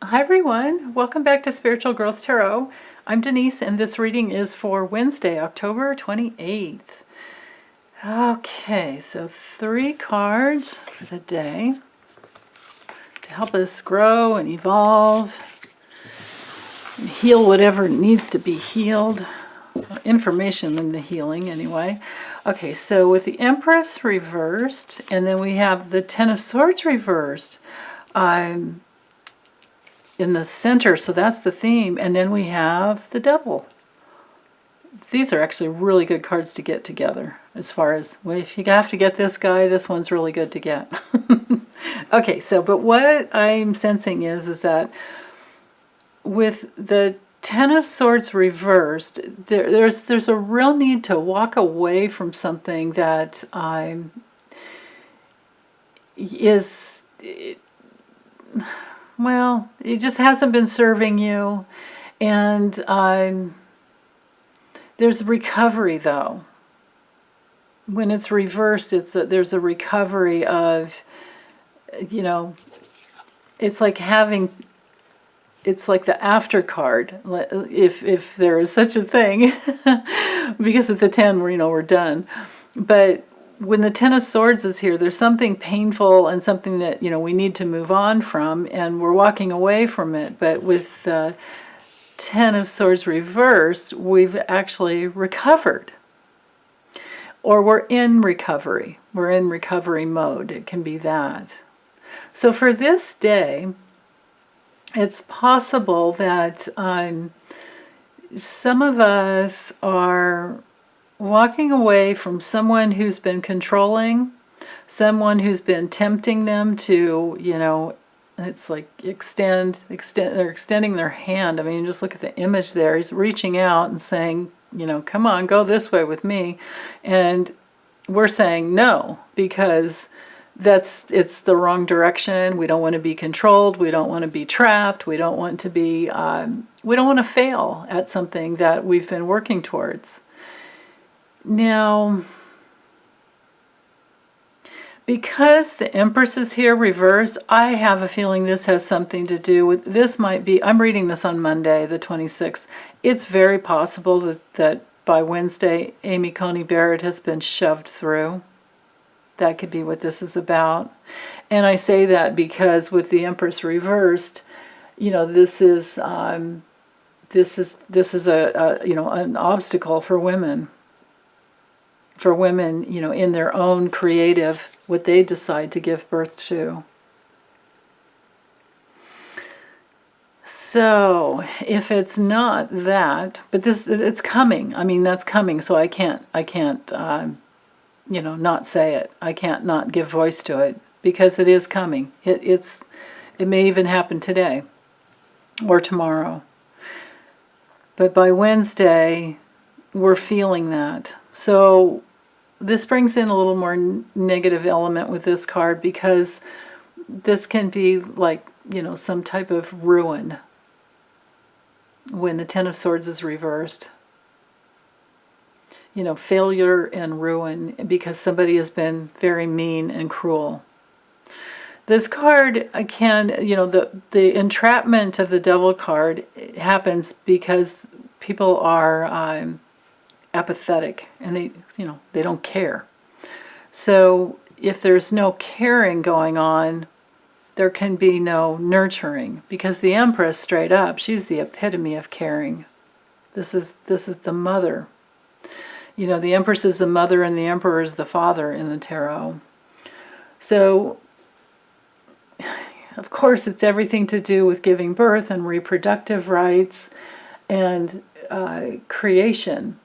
Hi everyone, welcome back to Spiritual Growth Tarot. I'm Denise and this reading is for Wednesday, October 28th. Okay, so 3 cards for the day to help us grow and evolve and heal whatever needs to be healed. Information in the healing anyway. Okay, so with the Empress reversed, and then we have the Ten of Swords reversed. In the center, so that's the theme, and then we have the Devil. These are actually really good cards to get together, as far as, well, if you have to get this guy, this one's really good to get. Okay, so, but what I'm sensing is that with the Ten of Swords reversed, there's a real need to walk away from something that well, it just hasn't been serving you, and there's recovery though. When it's reversed, there's a recovery of, it's like it's like the after card, if there is such a thing, because at the 10, we're done. But when the Ten of Swords is here, there's something painful and something that, we need to move on from, and we're walking away from it. But with the Ten of Swords reversed, we've actually recovered. Or we're in recovery. We're in recovery mode. It can be that. So for this day, it's possible that some of us are walking away from someone who's been controlling, someone who's been tempting them to, it's like they're extending their hand. I mean, just look at the image there. He's reaching out and saying, come on, go this way with me. And we're saying no, because it's the wrong direction. We don't want to be controlled. We don't want to be trapped. We don't want to be, we don't want to fail at something that we've been working towards. Now, because the Empress is here reversed, I have a feeling this has something to do with, this might be, I'm reading this on Monday, the 26th. It's very possible that by Wednesday, Amy Coney Barrett has been shoved through. That could be what this is about. And I say that because with the Empress reversed, this is an obstacle for women. For women, in their own creative, what they decide to give birth to. So, if it's not that, but it's coming. I mean, that's coming. So I can't, not say it. I can't not give voice to it because it is coming. It may even happen today or tomorrow. But by Wednesday, we're feeling that. So this brings in a little more negative element with this card, because this can be like, some type of ruin when the Ten of Swords is reversed. Failure and ruin because somebody has been very mean and cruel. This card can, the entrapment of the Devil card happens because people are apathetic and they don't care. So if there's no caring going on, there can be no nurturing, because the Empress, straight up, she's the epitome of caring. This is the mother. The Empress is the mother and the Emperor is the father in the tarot. So of course it's everything to do with giving birth and reproductive rights and creation.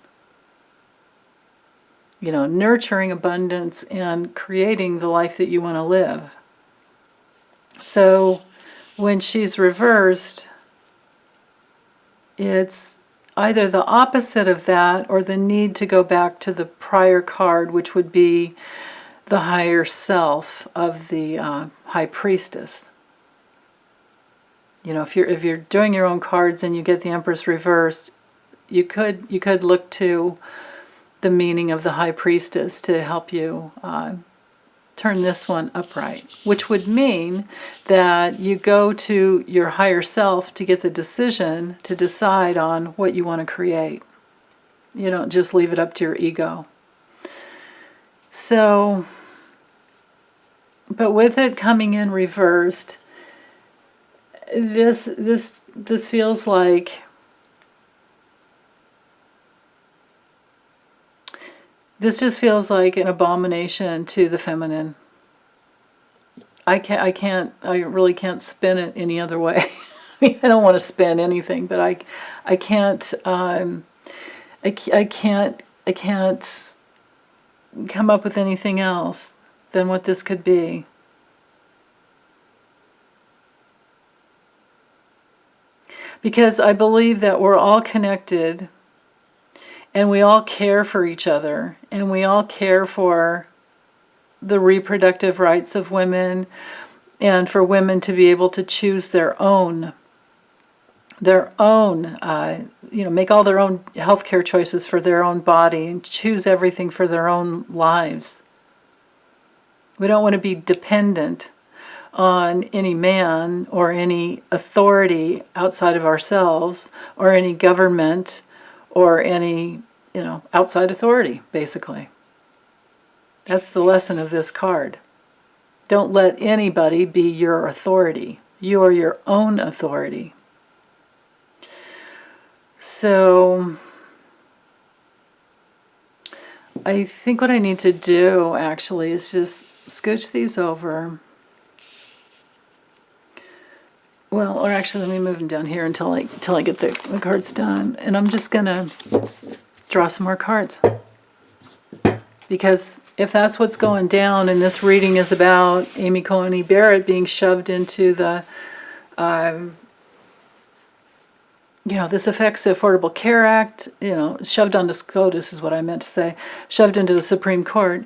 Nurturing abundance and creating the life that you want to live. So when she's reversed, it's either the opposite of that or the need to go back to the prior card, which would be the higher self of the High Priestess. If you're doing your own cards and you get the Empress reversed, you could look to the meaning of the High Priestess to help you turn this one upright, which would mean that you go to your higher self to get the decision to decide on what you want to create. You don't just leave it up to your ego. So, but with it coming in reversed, this feels like this just feels like an abomination to the feminine. I really can't spin it any other way. I mean, I don't want to spin anything, but I can't come up with anything else than what this could be. Because I believe that we're all connected, and we all care for each other, and we all care for the reproductive rights of women, and for women to be able to choose their own, make all their own healthcare choices for their own body, and choose everything for their own lives. We don't want to be dependent on any man or any authority outside of ourselves, or any government, or any, outside authority, basically. That's the lesson of this card. Don't let anybody be your authority. You are your own authority. So, I think what I need to do, actually, is just scooch these over. Well, or actually, let me move them down here until I get the cards done. And I'm just going to draw some more cards. Because if that's what's going down, and this reading is about Amy Coney Barrett being shoved into the, this affects the Affordable Care Act, shoved onto SCOTUS is what I meant to say, shoved into the Supreme Court.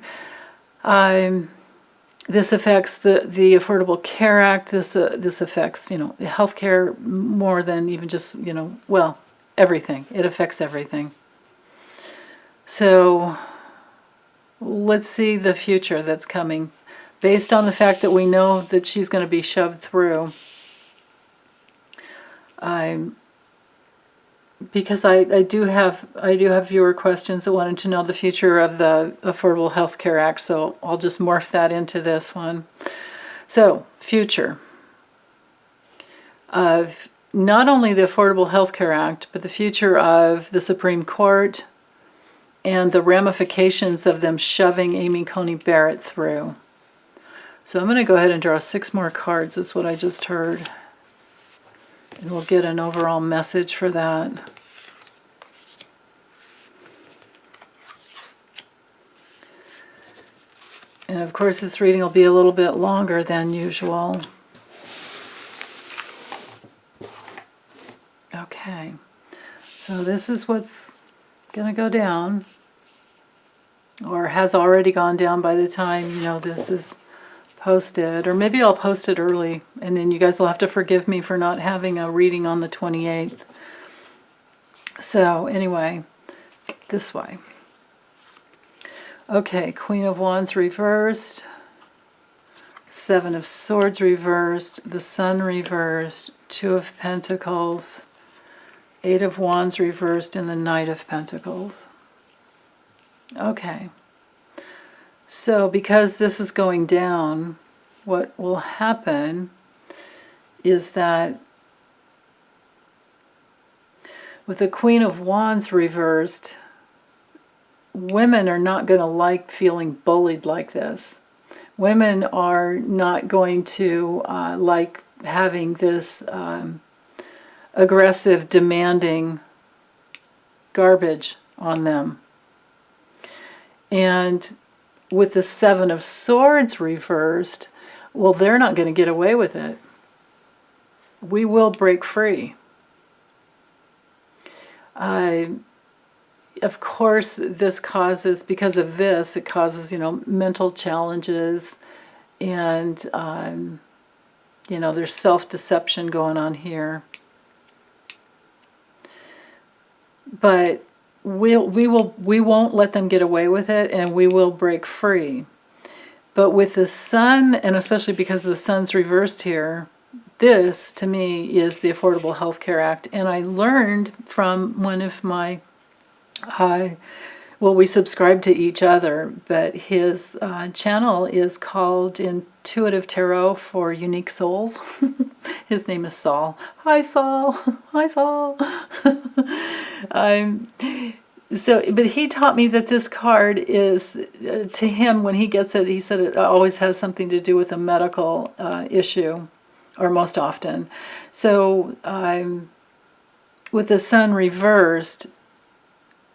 This affects the Affordable Care Act. This affects, healthcare more than even just, everything. It affects everything. So let's see the future that's coming, based on the fact that we know that she's going to be shoved through. Because I do have viewer questions that wanted to know the future of the Affordable Health Care Act, so I'll just morph that into this one. So, future of not only the Affordable Health Care Act, but the future of the Supreme Court and the ramifications of them shoving Amy Coney Barrett through. So I'm going to go ahead and draw 6 more cards, is what I just heard. And we'll get an overall message for that. And of course, this reading will be a little bit longer than usual. Okay, so this is what's going to go down, or has already gone down by the time, this is posted. Or maybe I'll post it early, and then you guys will have to forgive me for not having a reading on the 28th. So anyway, this way. Okay, Queen of Wands reversed, 7 of Swords reversed, the Sun reversed, 2 of Pentacles, 8 of Wands reversed, and the Knight of Pentacles. Okay. So because this is going down, what will happen is that with the Queen of Wands reversed, women are not going to like feeling bullied like this. Women are not going to like having this aggressive, demanding garbage on them. And with the 7 of Swords reversed, well, they're not going to get away with it. We will break free. Of course, this causes, because of this, it causes, mental challenges, and, there's self-deception going on here. But we won't let them get away with it, and we will break free. But with the sun, and especially because the sun's reversed here, this, to me, is the Affordable Health Care Act. And I learned from one of my, well, we subscribe to each other, but his channel is called Intuitive Tarot for Unique Souls. His name is Saul. Hi, Saul. Hi, Saul. But he taught me that this card is, to him, when he gets it, he said it always has something to do with a medical issue, or most often. So with the sun reversed,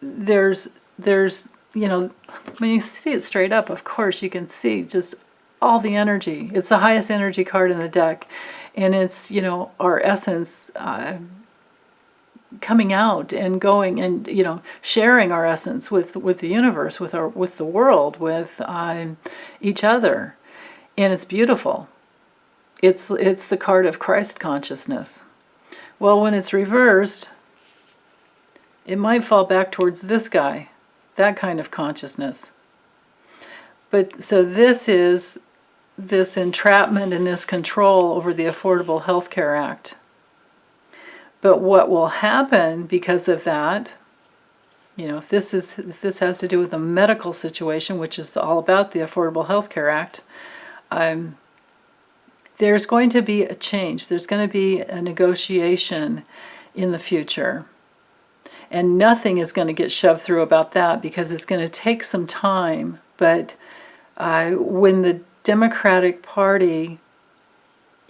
there's, when you see it straight up, of course, you can see just all the energy. It's the highest energy card in the deck. And it's, our essence coming out and going and, sharing our essence with the universe, with the world, with each other. And it's beautiful. It's the card of Christ consciousness. Well, when it's reversed, it might fall back towards this guy, that kind of consciousness. But so this is this entrapment and this control over the Affordable Health Care Act. But what will happen because of that, if this has to do with a medical situation, which is all about the Affordable Health Care Act, there's going to be a change. There's going to be a negotiation in the future. And nothing is going to get shoved through about that because it's going to take some time. But when the Democratic Party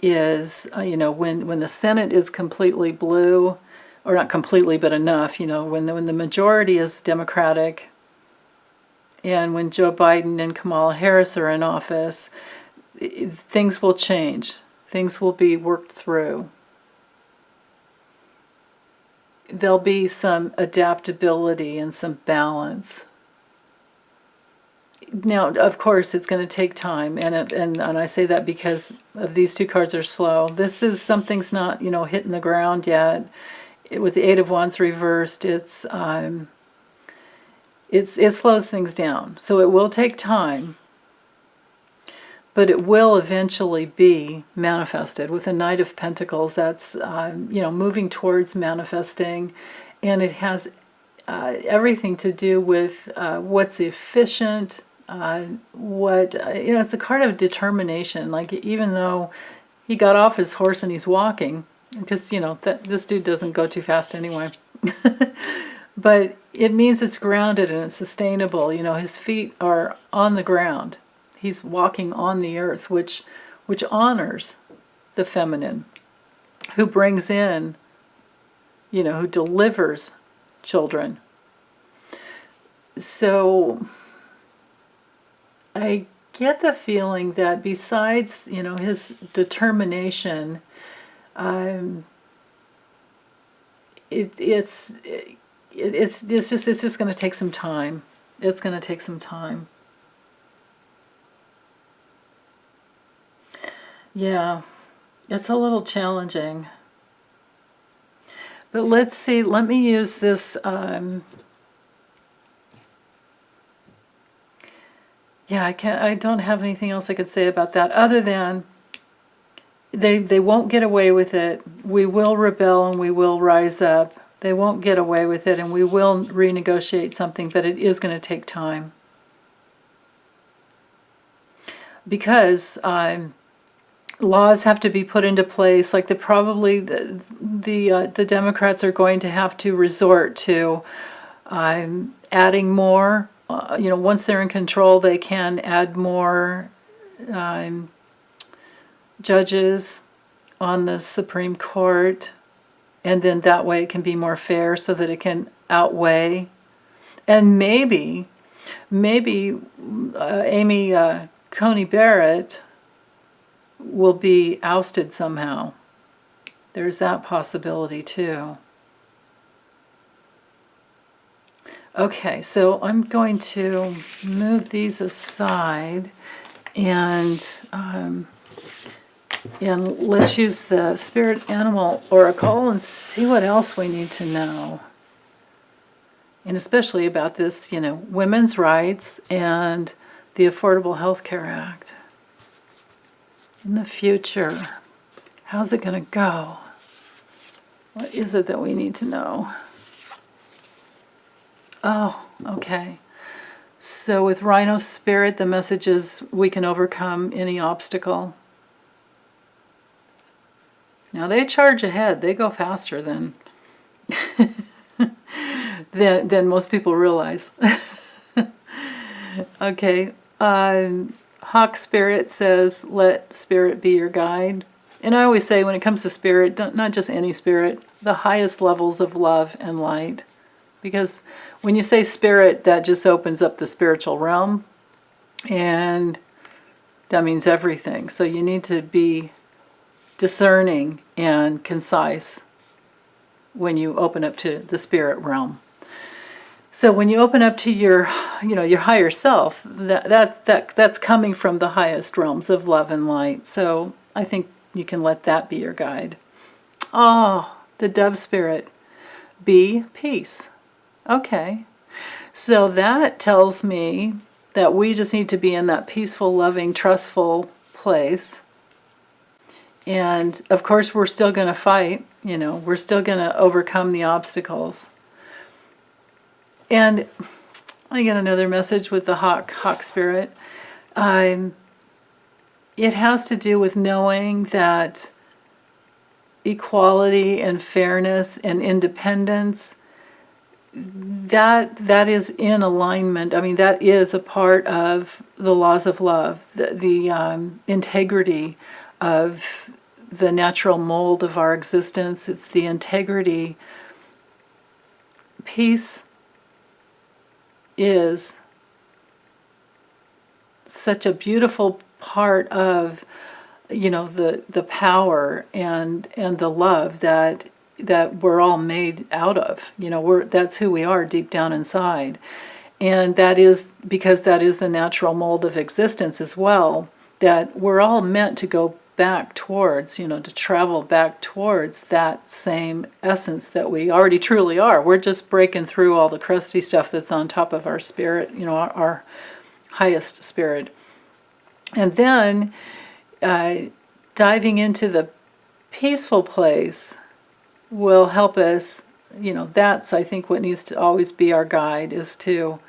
is, when the Senate is completely blue, or not completely, but enough, when the majority is Democratic, and when Joe Biden and Kamala Harris are in office, things will change. Things will be worked through. There'll be some adaptability and some balance. Now, of course, it's going to take time, and I say that because of these two cards are slow. This is something's not, hitting the ground yet. With the Eight of Wands reversed, it slows things down. So it will take time, but it will eventually be manifested. With the Knight of Pentacles, that's moving towards manifesting, and it has everything to do with what's efficient. It's a card of determination. Like, even though he got off his horse and he's walking, because this dude doesn't go too fast anyway. But it means it's grounded and it's sustainable. His feet are on the ground. He's walking on the earth, which honors the feminine, who brings in, who delivers children. So I get the feeling that besides, his determination, it's just going to take some time. It's going to take some time. Yeah, it's a little challenging. But let's see, let me use this, I don't have anything else I could say about that other than they won't get away with it. We will rebel and we will rise up. They won't get away with it, and we will renegotiate something, but it is going to take time. Because laws have to be put into place. Like the Democrats are going to have to resort to adding more. Once they're in control, they can add more judges on the Supreme Court, and then that way it can be more fair, so that it can outweigh. And maybe Amy Coney Barrett will be ousted somehow. There's that possibility too. Okay, so I'm going to move these aside, and let's use the Spirit Animal Oracle and see what else we need to know. And especially about this, women's rights and the Affordable Health Care Act. In the future, how's it going to go? What is it that we need to know? Oh, okay. So with Rhino Spirit, the message is we can overcome any obstacle. Now they charge ahead. They go faster than than most people realize. Okay. Hawk Spirit says, let Spirit be your guide. And I always say when it comes to Spirit, not just any Spirit, the highest levels of love and light. Because when you say Spirit, that just opens up the spiritual realm. And that means everything. So you need to be discerning and concise when you open up to the spirit realm. So when you open up to your higher self, that's coming from the highest realms of love and light. So I think you can let that be your guide. Oh, the dove spirit. Be peace. Okay. So that tells me that we just need to be in that peaceful, loving, trustful place. And of course, we're still going to fight, we're still going to overcome the obstacles. And I get another message with the hawk spirit. It has to do with knowing that equality and fairness and independence, that is in alignment. I mean, that is a part of the laws of love, the integrity of the natural mold of our existence. It's the integrity. Peace is such a beautiful part of, the power and the love that we're all made out of. That's who we are deep down inside. And that is because that is the natural mold of existence as well, that we're all meant to go back towards, to travel back towards that same essence that we already truly are. We're just breaking through all the crusty stuff that's on top of our spirit, our highest spirit. And then diving into the peaceful place will help us, that's, I think, what needs to always be our guide, is to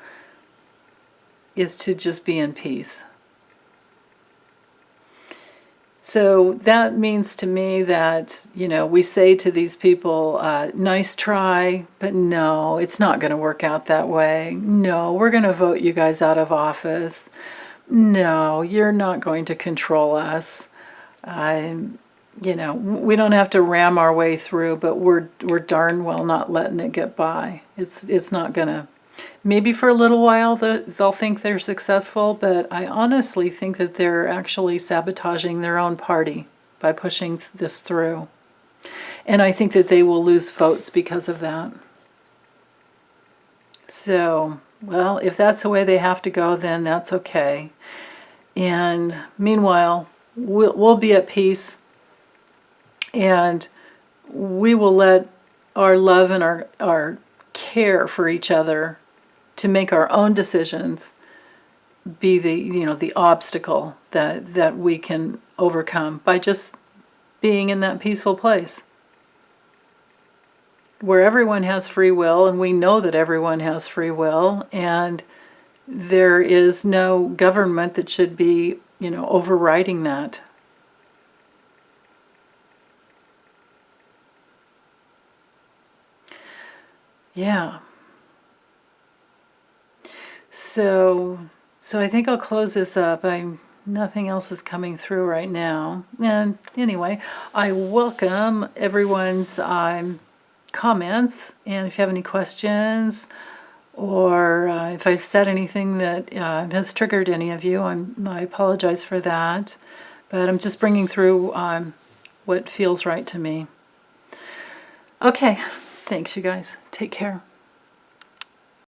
just be in peace. So that means to me that, we say to these people, nice try, but no, it's not going to work out that way. No, we're going to vote you guys out of office. No, you're not going to control us. We don't have to ram our way through, but we're darn well not letting it get by. It's not going to. Maybe for a little while they'll think they're successful, but I honestly think that they're actually sabotaging their own party by pushing this through. And I think that they will lose votes because of that. So, well, if that's the way they have to go, then that's okay. And meanwhile, we'll be at peace, and we will let our love and our care for each other to make our own decisions be the obstacle that we can overcome by just being in that peaceful place where everyone has free will, and we know that everyone has free will, and there is no government that should be overriding that. Yeah. So I think I'll close this up. Nothing else is coming through right now. And anyway, I welcome everyone's comments. And if you have any questions, or if I've said anything that has triggered any of you, I apologize for that. But I'm just bringing through what feels right to me. Okay, thanks you guys. Take care.